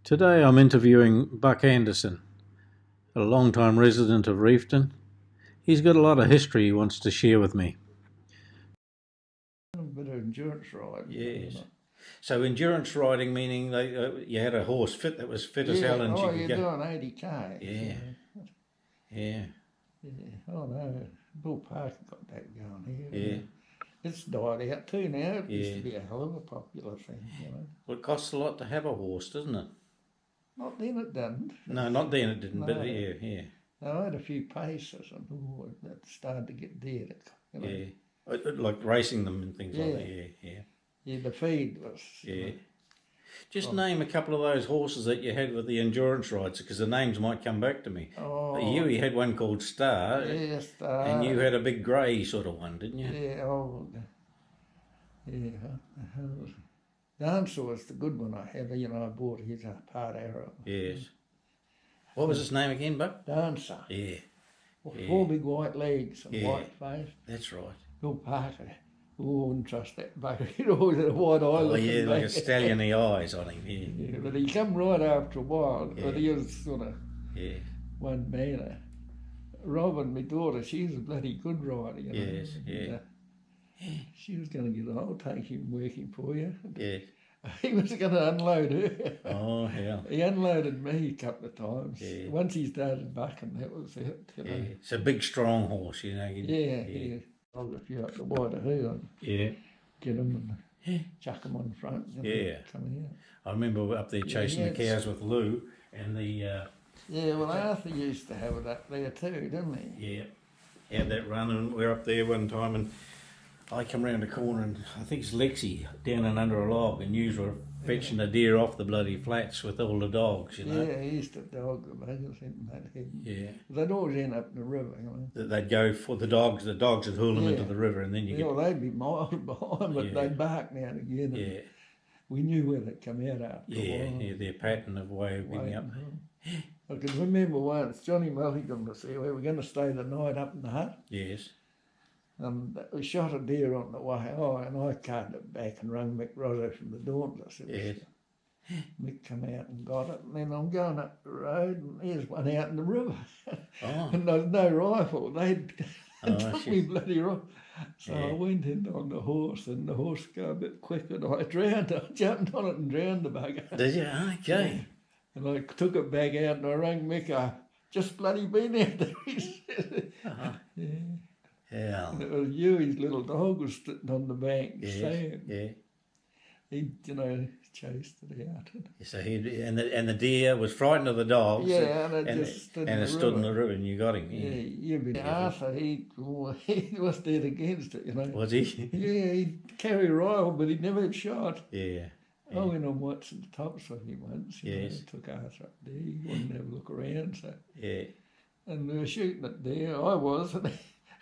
Today I'm interviewing Buck Anderson, a long-time resident of Reefton. He's got a lot of history he wants to share with me. A bit of endurance riding. Yes. So endurance riding meaning you had a horse that was fit as hell and you're you could go. doing 80k. Yeah. Yeah. Oh no, Bill Parker got that going here. Yeah. It's died out too now. It used to Yeah. be a hell of a popular thing, you know. Well, it costs a lot to have a horse, doesn't it? Not then it didn't. No, not then it didn't, No. but yeah. I had a few paces and that started to get dear. You know. Yeah. Like racing them and things like that, yeah. Yeah, the feed was... Yeah. Just name a couple of those horses that you had with the endurance rides, because the names might come back to me. Oh, You had one called Star. Yeah, Star. And you had a big grey sort of one, didn't you? Yeah, Dancer was the good one I had. You know, I bought his part arrow. Yes. What was his name again, Buck? Dancer. Yeah. Four big white legs and white face. That's right. Bill Parker. Oh, I wouldn't trust that bugger. He'd always had a white eye. Oh, yeah, like a stallion-y eyes on him, Yeah, but he come right after a while. Yeah. But he was sort of one manner. Robin, my daughter, she's a bloody good rider, you know. Yes, She was going to get, I'll take him working for you. Yes. He was going to unload her. Oh, hell. He unloaded me a couple of times. Yeah. Once he started bucking, that was it. You know. Yeah. It's a big, strong horse, you know. Yeah. I'll go a few up the wider hill and get him and chuck him on the front. Coming out. I remember up there chasing the cows with Lou and the... Yeah, well, Arthur used to have it up there too, didn't he? Yeah. Had that run, and we were up there one time and I come round the corner and I think it's Lexi down and under a log, and you were fetching the deer off the bloody flats with all the dogs, you know. Yeah, he used to dog the buggers in that head. Yeah. They'd always end up in the river, you know. They'd go for the dogs would haul them into the river, and then you well, they'd be miles behind, but they'd bark now and again. And we knew where they'd come out after a while. Yeah, their pattern of way of getting up. I can remember once, Johnny Mulligan was there, we were going to stay the night up in the hut. Yes. And we shot a deer on the way, and I carted it back and rang Mick Rosso from the Dauntless. Mick come out and got it, and then I'm going up the road, and there's one out in the river. And there was no rifle. They'd took me bloody rifle. So I went in on the horse, and the horse go a bit quicker, and I drowned it. I jumped on it and drowned the bugger. Did you? Okay. And I took it back out, and I rang Mick, just bloody been out there, he said. Yeah. And it was Huey's little dog was sitting on the bank, Sam. Yeah. He, chased it out. So and the deer was frightened of the dogs. Yeah, and it just stood in the river, and you got him. Arthur, he was dead against it, you know. Was he? Yeah, he'd carry a rifle, but he'd never have shot. Yeah. I went on watching the tops with him once. Yes. I took Arthur up there. He wouldn't have a look around, so. Yeah. And we were shooting it there. I was, and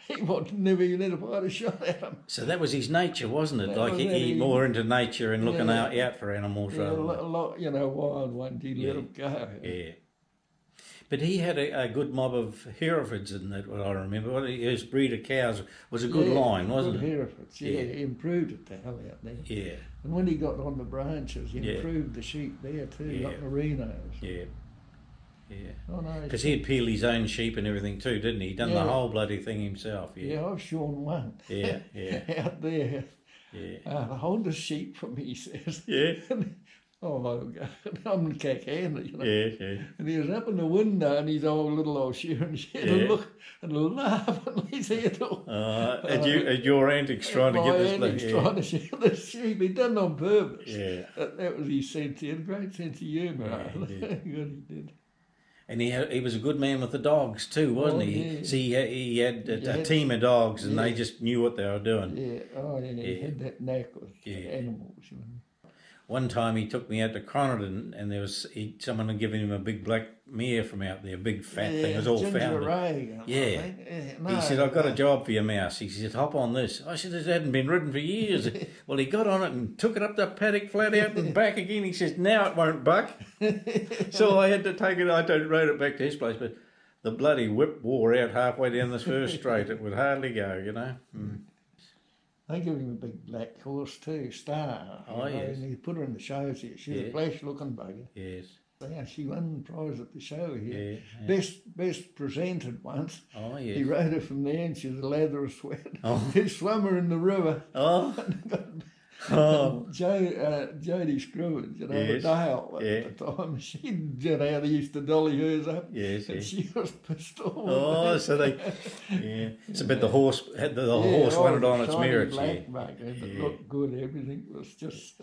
he never even had a fighter shot at him. So that was his nature, wasn't it? Like he more into nature and looking out for animals. Yeah, a lot, wild ones, he'd let them go. Yeah. But he had a good mob of Herefords in that, what I remember. His breed of cows was a good line, wasn't it? Herefords, he improved it the hell out there. Yeah. And when he got on the branches, he improved the sheep there too, got merinos. Yeah. Oh, no, because he'd peel his own sheep and everything too, didn't he? He'd done the whole bloody thing himself. Yeah, I've shorn one. Yeah. Out there. Yeah. Hold the sheep for me, he says. Yeah. I'm cack-handed, you know. Yeah. And he was up in the window and his little shearing shed and look and laugh and his head all. At your antics trying to get this bloody... trying to shear the sheep. He'd done it on purpose. Yeah. That was his sense. He had a great sense of humour. Yeah, he did. And he was a good man with the dogs too, wasn't he? Yeah. See, he had a team of dogs, and they just knew what they were doing. Yeah, he had that knack with animals, you know. One time he took me out to Cronardon, and there was someone had given him a big black mare from out there, a big fat thing. It was all found. He said, "I've got a job for your mouse." He said, "Hop on this." I said, "It hadn't been ridden for years." Well, he got on it and took it up the paddock flat out and back again. He says, "Now it won't buck." So I had to take it. I rode it back to his place, but the bloody whip wore out halfway down this first straight. It would hardly go, you know. They give him a big black horse too, Star. Oh, yes. And he put her in the shows here. She's a flash-looking bugger. Yes. Yeah, she won the prize at the show here. Yeah. Best presented once. Oh, yeah. He rode her from there and she was a lather of sweat. Oh. He swam her in the river. Oh. Jodie Screwage, Dale at the time, she'd get out, he used to dolly hers up. Yes, and she was pissed off. Oh, so they, it's about the horse, the horse wanted on its merits. Black bugger, but looked good, everything was just...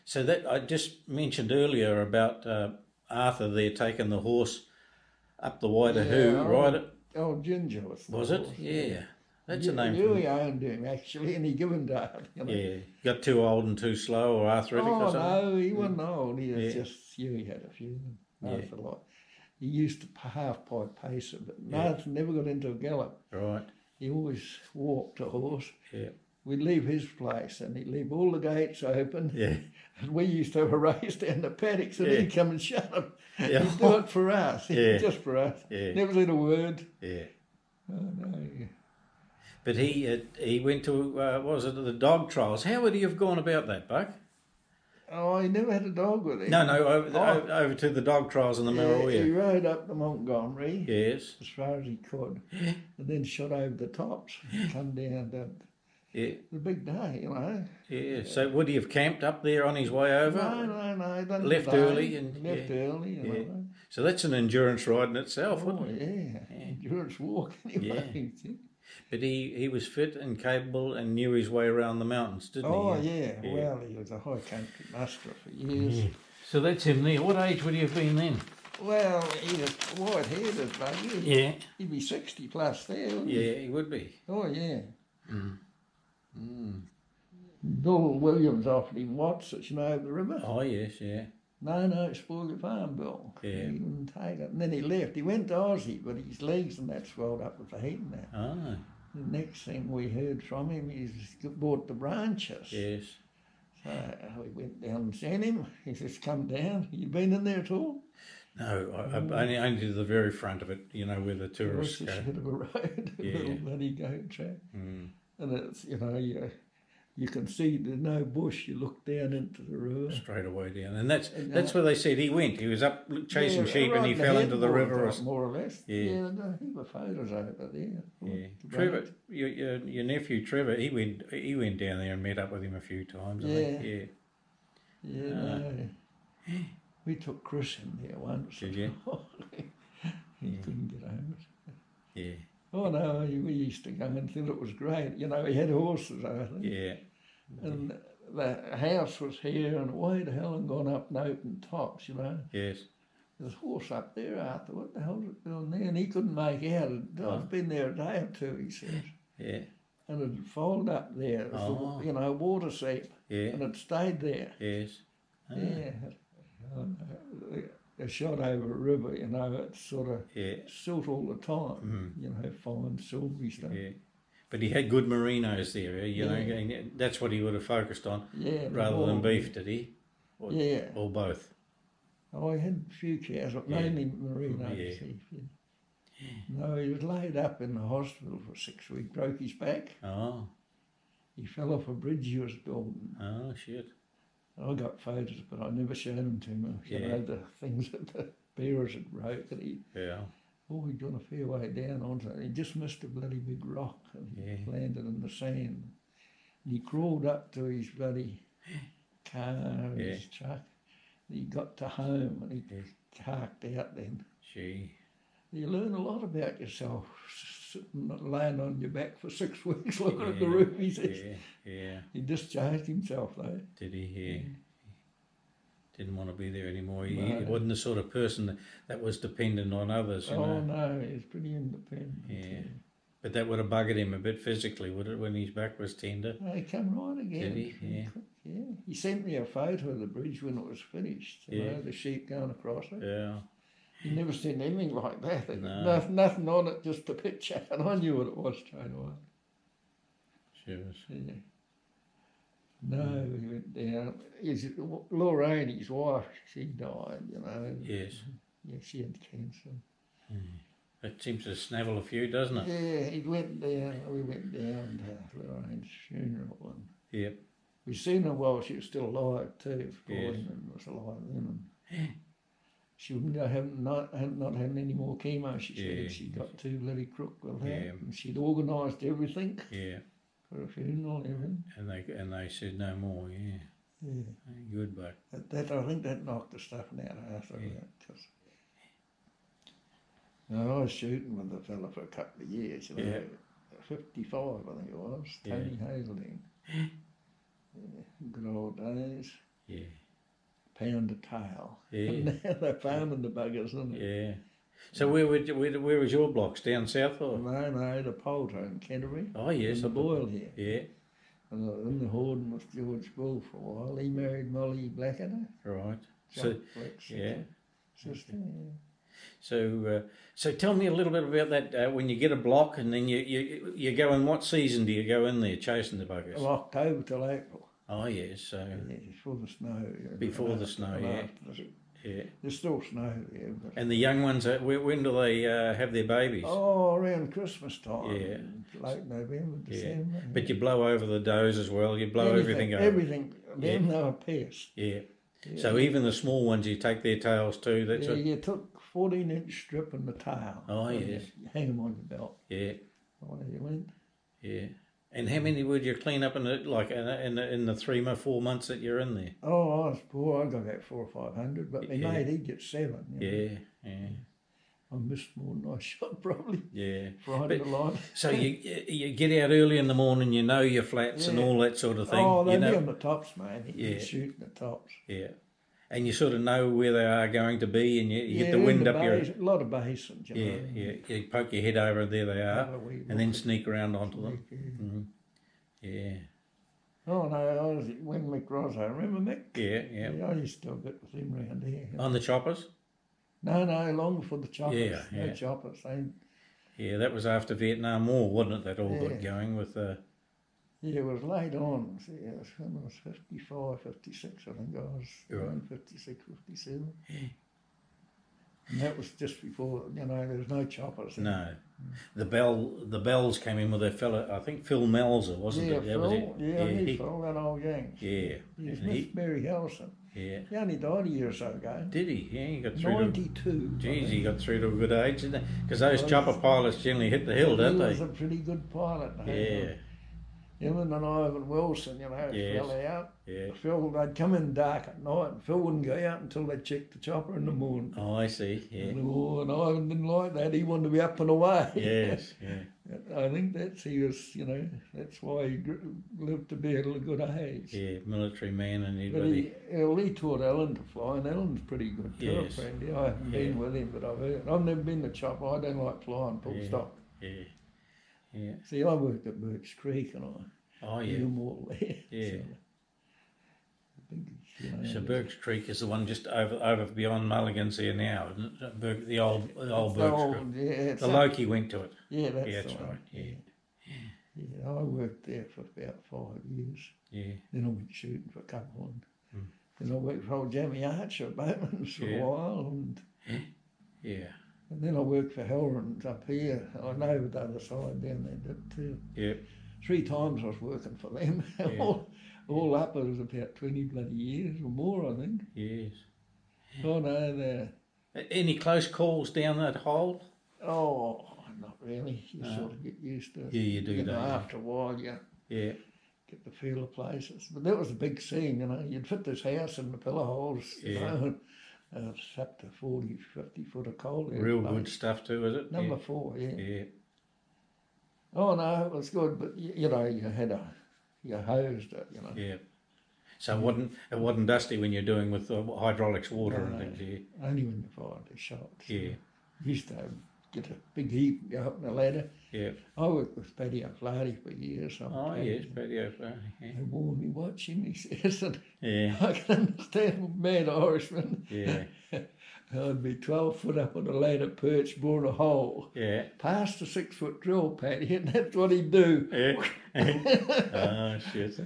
So that, I just mentioned earlier about Arthur there taking the horse up the Waitāhu, right? Oh, Ginger was it? Yeah. That's a name. He owned him, actually, and he gave him to her. Yeah. Got too old and too slow or arthritic or something? Oh, no, he wasn't old. He was just, Huey had a few. Arthur a lot. He used to half-pipe pace a bit. Arthur never got into a gallop. Right. He always walked a horse. Yeah. We'd leave his place and he'd leave all the gates open. Yeah. And we used to have a race down the paddocks and he'd come and shut them. Yeah. He'd do it for us. Just for us. Yeah. Never said a word. Yeah. Oh, no. But he went to, what was it, the dog trials. How would he have gone about that, Buck? Oh, he never had a dog with him. No, over to the dog trials in the Mararoya. He rode up to Montgomery. Yes. As far as he could. And then shot over the tops. Come down to... Yeah. The big day, Yeah. So would he have camped up there on his way over? No. Left early early. So that's an endurance ride in itself, wouldn't it? Yeah. Endurance walk anyway. Yeah. But he was fit and capable and knew his way around the mountains, didn't he? Oh, yeah. Well, he was a high country master for years. So that's him there. What age would he have been then? Well, he was white-headed, but yeah. He'd be 60 plus there, wouldn't he? Yeah, he would be. Oh, yeah. Bill Williams offered him Watsits, over the river. Oh, yes, yeah. No, spoil your farm, Bill. Yeah. He wouldn't take it. And then he left. He went to Aussie, but his legs and that swelled up with the heat and that. Oh. The next thing we heard from him, he's bought the branches. Yes. So we went down and seen him. He says, come down. You been in there at all? No, I only to the very front of it, where the tourists go. It's a bit of a road, a little bloody goat track. And it's, you can see there's no bush. You look down into the river. Straight away down. And that's where they said he went. He was up chasing sheep and he fell into the river. More or less. Yeah, he were photos over there. Yeah. Trevor, your nephew Trevor, he went down there and met up with him a few times. We took Chris in there once. Did you? He couldn't get over it. Yeah. Oh no, we used to go and think it was great. He had horses, I think. Yeah. And the house was here and away to hell and gone up and open tops, Yes. There's a horse up there, Arthur. What the hell's it doing there? And he couldn't make out. I've been there a day or two, he says. Yeah. And it'd fold up there. It was water seep. Yeah. And it stayed there. Yes. Oh. Yeah. A shot over a river, it's sort of silt all the time, fine, silvery stuff. Yeah. But he had good merinos there, and that's what he would have focused on, rather than beef, did he? Or both? Oh, he had a few cows, but mainly merinos. No, he was laid up in the hospital for 6 weeks, broke his back. Oh. He fell off a bridge he was building. Oh, shit. I got photos, but I never showed them to him. The things that the bearers had wrote that he'd gone a fair way down onto it. He just missed a bloody big rock and he landed in the sand. And he crawled up to his bloody car, his truck. He got to home and he carked out then. Gee. You learn a lot about yourself, sitting laying on your back for 6 weeks looking at the roof, he says. Yeah. He discharged himself though. Did he? Yeah. Didn't want to be there anymore. He wasn't the sort of person that was dependent on others, Oh no, he was pretty independent. Yeah. But that would have buggered him a bit physically, would it, when his back was tender? No, he come right again. Did he? Yeah. He sent me a photo of the bridge when it was finished. The sheep going across it. Yeah. You never seen anything like that. No. Nothing on it, just a picture, and I knew what it was straight away. Sure. Yeah. No, he went down. Lorraine, his wife, she died, Yes. Yeah, she had cancer. It seems to snavel a few, doesn't it? Yeah, he went down. We went down to Lorraine's funeral, and yep. We seen her while she was still alive too. Pauline was alive then. And she wouldn't go not having any more chemo. She said she got too bloody crook with that, and she'd organised everything. Yeah. For a funeral, everything. And they said no more. Yeah. Yeah. Good, but that I think that knocked the stuff out after that. Cause, I was shooting with the fella for a couple of years. 55, I think it was. Tony Hazeldine. Good old days. Yeah. Pound a tail. Yeah. Now they're farming the buggers, isn't it? Yeah. So where was your blocks? Down south or? No, the Poulter in Canterbury. Oh yes, the Boyle here. Yeah. And I was in the Horden with George Bull for a while. He married Molly Blackadder. Right. Sister. So tell me a little bit about that. When you get a block, and then you go in. What season do you go in there chasing the buggers? Well, October till April. Oh yes, so before the snow. Before the snow, yeah. There's still snow there. And the young ones, when do they have their babies? Oh, around Christmas time. Yeah. Late November, December. But you blow over the does as well. You blow everything over. Everything. Then they were pests. Yeah. So even the small ones, you take their tails too. That's you took 14-inch strip in the tail. Oh yes. You hang them on your belt. Yeah. Away you went. Yeah. And how many would you clean up in the 3 or 4 months that you're in there? Oh, I was poor. I got about 400 or 500, but my mate, he'd get 7. Yeah. I missed more than I shot probably. Yeah. Friday night. So you get out early in the morning, you know your flats and all that sort of thing. Oh, they'd be on the tops, man. You're shooting the tops. Yeah. And you sort of know where they are going to be, and you get the wind up your... A lot of basins, you know. Yeah. You poke your head over, and there they are, and then sneak around onto them. Yeah. Oh, no, I was when Mick Rosso. Remember Mick? Yeah. I used to do a bit with him around here. On the choppers? No, long before the choppers. Yeah. No choppers. Yeah, that was after Vietnam War, wasn't it? That all got going with... Yeah, it was late on. See, when I was 55, 56, I think I was around 56, 57. And that was just before, there was no choppers. No. The Bells came in with a fella, I think Phil Melzer, wasn't it? Phil, was it? Phil, that old gang. Yeah. He's Miss Mary Hellison. Yeah. He only died a year or so ago. Did he? Yeah, he got through 92. Geez, he got through to a good age, didn't he? Because those chopper pilots generally hit the hill, don't they? He was a pretty good pilot. Yeah. Him and Ivan Wilson, fell out. Yeah. Phil, they'd come in dark at night, and Phil wouldn't go out until they checked the chopper in the morning. Oh, I see. Yeah. And Ivan didn't like that. He wanted to be up and away. Yes. Yeah. I think that's why he lived to be at a good age. Yeah, military man, and he taught Ellen to fly, and Ellen's pretty good too. Yes. Apparently. I haven't been with him, but I've heard. I've never been to chopper. I don't like flying full stop. Yeah. Yeah. See, I worked at Birch Creek, and I knew them all there. Yeah. So Birch Creek is the one just over beyond Mulligan's here now, isn't it? The old Birch Creek. Yeah, the Loki went to it. Yeah, that's right. Yeah, I worked there for about 5 years. Yeah. Then I went shooting for a couple, and then I worked for old Jamie Archer at Boatman's for a while, and and then I worked for Hellrans up here. I know the other side down there did too. Yeah. 3 times I was working for them. all up, it was about 20 bloody years or more, I think. Yes. Oh no, any close calls down that hole? Oh, not really. You sort of get used to it. Yeah, you do, don't you? After a while, Yeah. Get the feel of places. But that was a big scene, You'd fit this house in the pillar holes, it's up to 40, 50 foot of coal. Real good stuff too, is it? Number 4, Yeah. Oh no, it was good, but you had you hosed it, Yeah. So it wasn't dusty when you're doing with hydraulics water and things. Yeah. Only when you fired the shots. Yeah. You used to get a big heap and go up on a ladder. Yeah. I worked with Paddy O'Flaherty for years. Yes, Paddy O'Flaherty. Yeah. They warned me, watch him, he says. And yeah. I can understand mad Irishman. Yeah. I'd be 12 foot up on a ladder perch, bored a hole. Yeah. Past the 6 foot drill, Paddy, and that's what he'd do. Yeah. Oh, shit.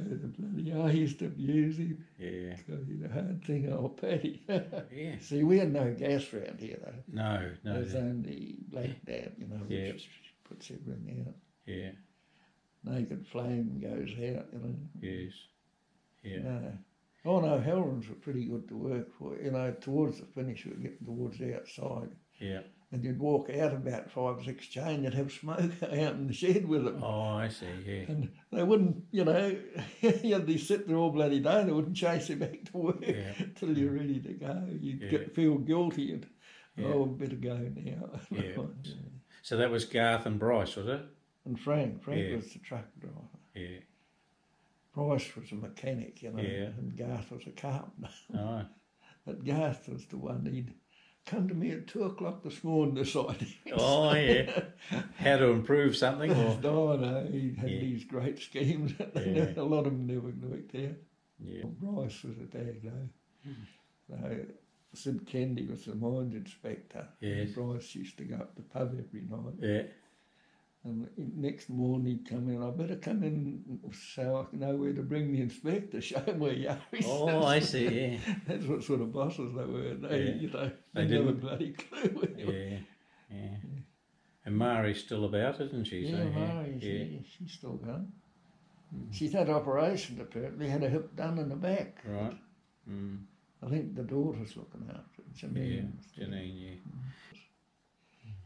I used to abuse him. Yeah. He's a hard thing, old Paddy. Yeah. See, we had no gas round here, though. No. There's only black dab, which puts everything out. Yeah. Naked flame goes out, Yes. Yeah. No. Oh no, Helrons were pretty good to work for. You know, towards the finish, we were getting towards the outside. Yeah. And you'd walk out about 5 or 6 chain, you'd have smoke out in the shed with them. Oh, I see, yeah. And they wouldn't, you know, you'd sit there all bloody day, they wouldn't chase you back to work till you're ready to go. You'd feel guilty and, oh, we better go now. Yeah. So that was Garth and Bryce, was it? And Frank was the truck driver. Yeah. Bryce was a mechanic, you know, and Garth was a carpenter. Oh. But Garth was the one he'd come to me at 2 o'clock this morning deciding. Oh, yeah. How to improve something? Or? Oh, no, he had these great schemes. A lot of them never worked out. Yeah. Bryce was a dag, though. So Sid Kennedy was the mines inspector. Yes. And Bryce used to go up the pub every night. Yeah. And next morning he'd come in, I better come in so I can know where to bring the inspector, show him where you are. Oh, I see, yeah. That's what sort of bosses they were. They, you know, they didn't have a bloody clue. Yeah. And Mari's still about, isn't she? Yeah, so, Mari, she's still going. She's had operations apparently, had a hip done in the back. Right. I think the daughter's looking after it, Janine. Yeah, Janine, yeah.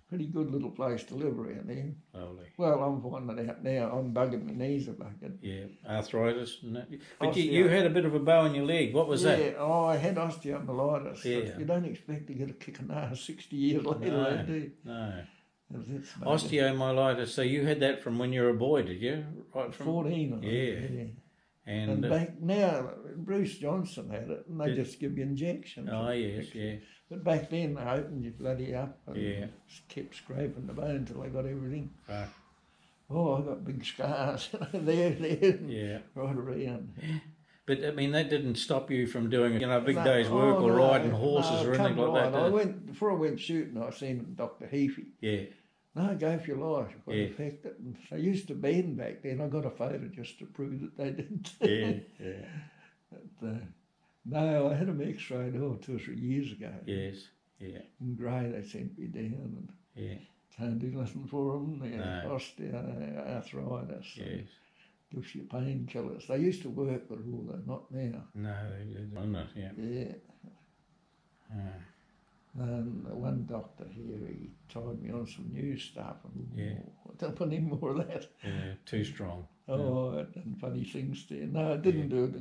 Pretty good little place to live around there. Lovely. Well, I'm finding it out now. I'm bugging my knees a bucket. Yeah, arthritis and that. But you had a bit of a bow in your leg. What was that? Yeah, oh, I had osteomyelitis. Yeah. You don't expect to get a kick in the ass 60 years later, do you? No. That's Osteomyelitis. So you had that from when you were a boy, did you? Right from 14. I think, yeah. And back now, Bruce Johnson had it, and they just give you injections. Oh, yes, yeah. But back then, they opened you bloody up and kept scraping the bone until they got everything. Right. Oh, I got big scars there, right around. But, I mean, that didn't stop you from doing, a big day's work or riding horses or anything like that? Before I went shooting, I seen Dr. Heafy. Yeah. No, go for your life. You've got to affect it. And they used to bend back then. I got a photo just to prove that they didn't. But, no, I had them x-rayed 2 or 3 years ago. Yes, yeah. In grey, they sent me down and can't do nothing for them. Osteoarthritis. Yes. Gives you painkillers. They used to work with all that, not now. No, they're not, Yeah. And one doctor here, he tried me on some new stuff. And don't put any more of that. Yeah, too strong. Oh, and funny things there. No, it didn't do it,